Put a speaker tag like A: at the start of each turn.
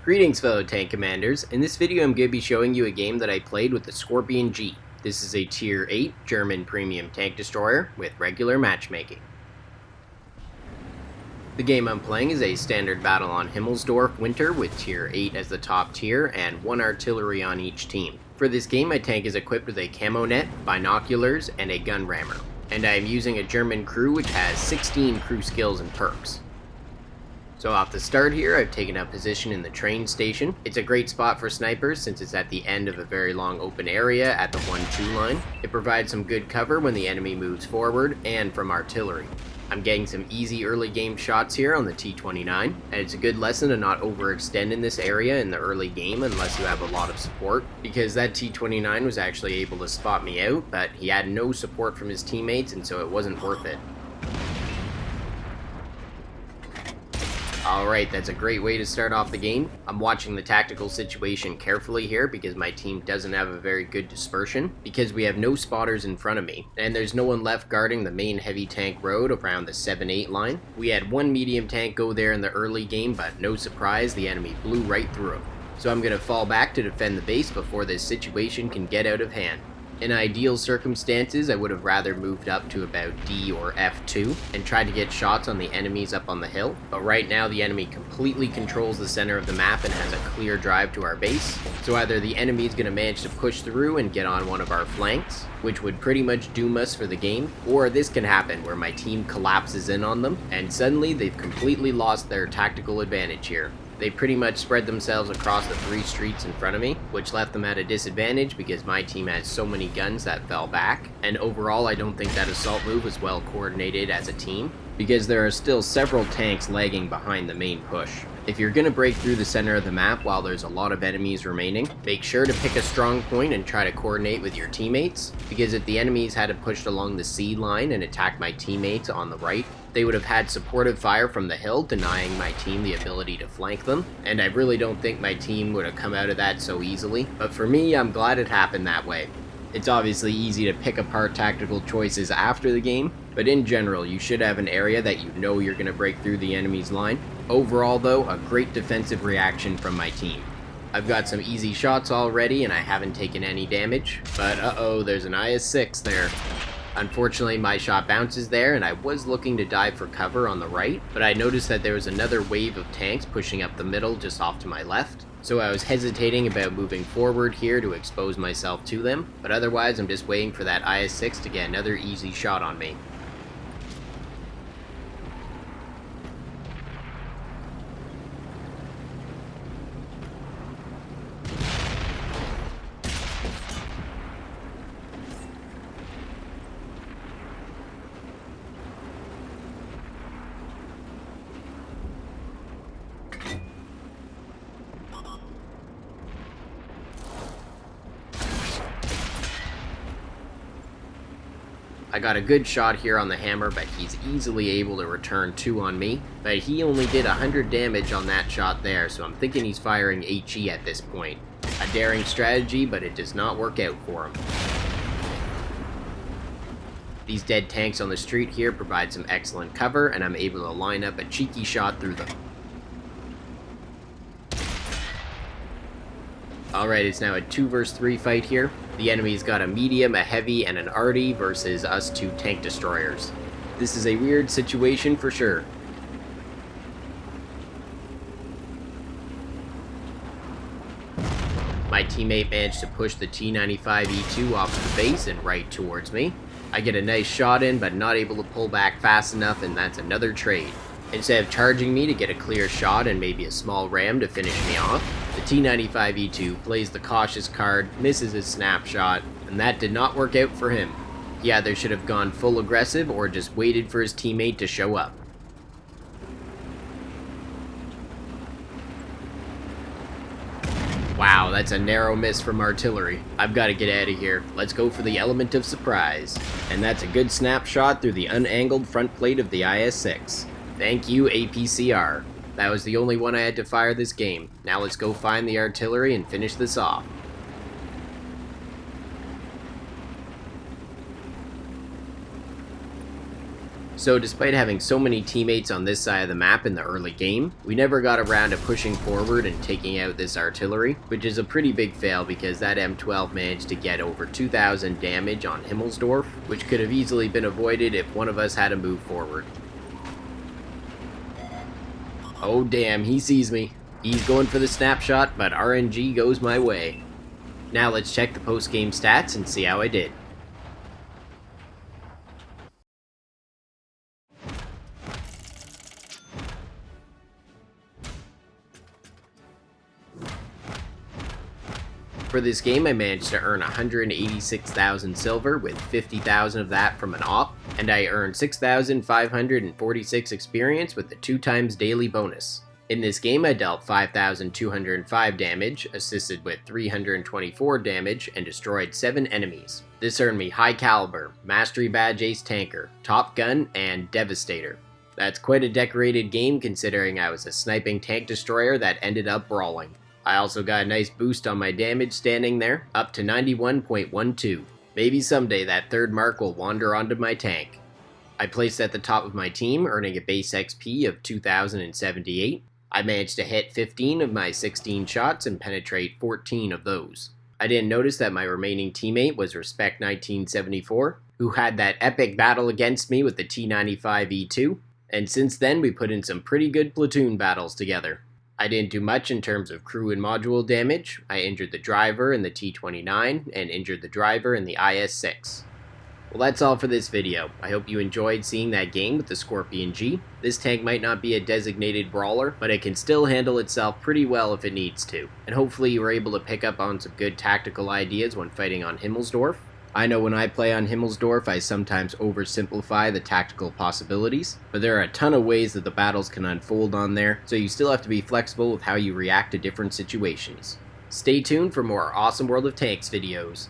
A: Greetings fellow tank commanders. In this video I'm going to be showing you a game that I played with the Skorpion G. This is a tier 8 German premium tank destroyer with regular matchmaking. The game I'm playing is a standard battle on Himmelsdorf winter with tier 8 as the top tier and 1 artillery on each team. For this game my tank is equipped with a camo net, binoculars, and a gun rammer. And I am using a German crew which has 16 crew skills and perks. So off the start here, I've taken up position in the train station. It's a great spot for snipers since it's at the end of a very long open area at the 1-2 line. It provides some good cover when the enemy moves forward and from artillery. I'm getting some easy early game shots here on the T-29, and it's a good lesson to not overextend in this area in the early game unless you have a lot of support, because that T-29 was actually able to spot me out, but he had no support from his teammates and so it wasn't worth it. Alright, that's a great way to start off the game. I'm watching the tactical situation carefully here because my team doesn't have a very good dispersion, because we have no spotters in front of me, and there's no one left guarding the main heavy tank road around the 7-8 line. We had one medium tank go there in the early game, but no surprise, the enemy blew right through him. So I'm going to fall back to defend the base before this situation can get out of hand. In ideal circumstances, I would have rather moved up to about D or F2 and tried to get shots on the enemies up on the hill, but right now the enemy completely controls the center of the map and has a clear drive to our base, so either the enemy is going to manage to push through and get on one of our flanks, which would pretty much doom us for the game, or this can happen where my team collapses in on them, and suddenly they've completely lost their tactical advantage here. They pretty much spread themselves across the 3 streets in front of me, which left them at a disadvantage because my team has so many guns that fell back, and overall I don't think that assault move was well coordinated as a team, because there are still several tanks lagging behind the main push. If you're going to break through the center of the map while there's a lot of enemies remaining, make sure to pick a strong point and try to coordinate with your teammates, because if the enemies had pushed along the C line and attacked my teammates on the right, they would have had supportive fire from the hill, denying my team the ability to flank them, and I really don't think my team would have come out of that so easily, but for me, I'm glad it happened that way. It's obviously easy to pick apart tactical choices after the game, but in general, you should have an area that you know you're going to break through the enemy's line. Overall though, a great defensive reaction from my team. I've got some easy shots already and I haven't taken any damage, but uh-oh, there's an IS-6 there. Unfortunately, my shot bounces there, and I was looking to dive for cover on the right, but I noticed that there was another wave of tanks pushing up the middle just off to my left, so I was hesitating about moving forward here to expose myself to them, but otherwise I'm just waiting for that IS-6 to get another easy shot on me. I got a good shot here on the hammer, but he's easily able to return 2 on me, but he only did 100 damage on that shot there, so I'm thinking he's firing HE at this point. A daring strategy, but it does not work out for him. These dead tanks on the street here provide some excellent cover, and I'm able to line up a cheeky shot through them. Alright, it's now a 2 vs 3 fight here. The enemy's got a medium, a heavy, and an arty versus us 2 tank destroyers. This is a weird situation for sure. My teammate managed to push the T-95E2 off the base and right towards me. I get a nice shot in, but not able to pull back fast enough, and that's another trade. Instead of charging me to get a clear shot and maybe a small ram to finish me off, the T-95E2 plays the cautious card, misses his snapshot, and that did not work out for him. He either should have gone full aggressive or just waited for his teammate to show up. Wow, that's a narrow miss from artillery. I've got to get out of here. Let's go for the element of surprise. And that's a good snapshot through the unangled front plate of the IS-6. Thank you, APCR. That was the only one I had to fire this game. Now let's go find the artillery and finish this off. So despite having so many teammates on this side of the map in the early game, we never got around to pushing forward and taking out this artillery, which is a pretty big fail because that M12 managed to get over 2,000 damage on Himmelsdorf, which could have easily been avoided if one of us had to move forward. Oh damn, he sees me. He's going for the snapshot, but RNG goes my way. Now let's check the post-game stats and see how I did. For this game, I managed to earn 186,000 silver, with 50,000 of that from an op, and I earned 6,546 experience with the 2x daily bonus. In this game, I dealt 5,205 damage, assisted with 324 damage, and destroyed 7 enemies. This earned me High Caliber, Mastery Badge Ace Tanker, Top Gun, and Devastator. That's quite a decorated game considering I was a sniping tank destroyer that ended up brawling. I also got a nice boost on my damage standing there, up to 91.12. Maybe someday that third mark will wander onto my tank. I placed at the top of my team, earning a base XP of 2,078. I managed to hit 15 of my 16 shots and penetrate 14 of those. I didn't notice that my remaining teammate was Respect 1974, who had that epic battle against me with the T95E2, and since then we put in some pretty good platoon battles together. I didn't do much in terms of crew and module damage. I injured the driver in the T29 and injured the driver in the IS-6. Well, that's all for this video. I hope you enjoyed seeing that game with the Skorpion G. This tank might not be a designated brawler, but it can still handle itself pretty well if it needs to. And hopefully you were able to pick up on some good tactical ideas when fighting on Himmelsdorf. I know when I play on Himmelsdorf, I sometimes oversimplify the tactical possibilities, but there are a ton of ways that the battles can unfold on there, so you still have to be flexible with how you react to different situations. Stay tuned for more awesome World of Tanks videos.